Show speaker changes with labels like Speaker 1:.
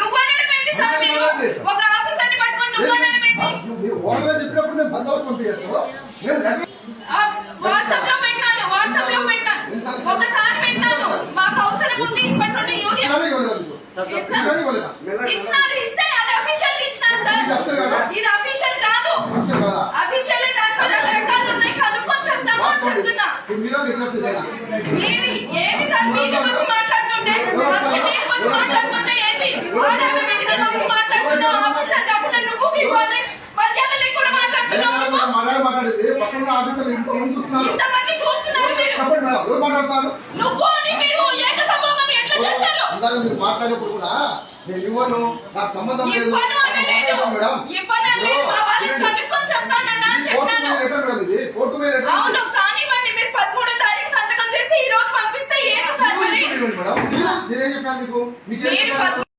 Speaker 1: నువ్వనడమేంటి sir మీరు ఒక ఆఫీసర్ని పట్టుకొని నువ్వనడమేంటి
Speaker 2: మీరు ఓన్గా చెప్పినప్పుడు నేను బందోబస్తు పంపించచ్చు
Speaker 1: వాట్సాప్ లో పెట్టాను ఒకసారి పెట్టాను మాకు అవసరం ఉంది ఇప్పటి నుండి ఇచ్చినారు ఇస్తే అది అఫీషియల్ ఇచ్చినారు సార్ ఇది అఫీషియల్ కాదు అఫీషియల్ దానిపై రకరకాలు ఉన్నాయి కనుక్కొని చెప్తామని చెప్తున్నా మీరు ఏది సార్ మీది వచ్చి మాట్లాడుతుంటే మనిషి మీది వచ్చి మాట్లాడుతుంటే ఏంటి ఆదాయ మీది వచ్చి మాట్లాడుతున్నావు ఆఫీసర్ కాకుండా నువ్వు ఇవ్వాలి మర్యాద లేకుండా మాట్లాడుతున్నావు ఇంతమంది చూస్తున్నారు మీరు నువ్వు అని మీరు ఏక సంభోగం ఎట్లా చేస్తారు
Speaker 2: మాట్లాడేప్పుడు కూడా నేను ఇవ్వను నాకు సంబంధం లేదు
Speaker 1: అవును కానివ్వండి మీరు 13వ తారీఖు సంతకం చేసి ఈ రోజు పంపిస్తే ఏంటి సార్ మరి
Speaker 2: నేనేం చెప్పాను మీకు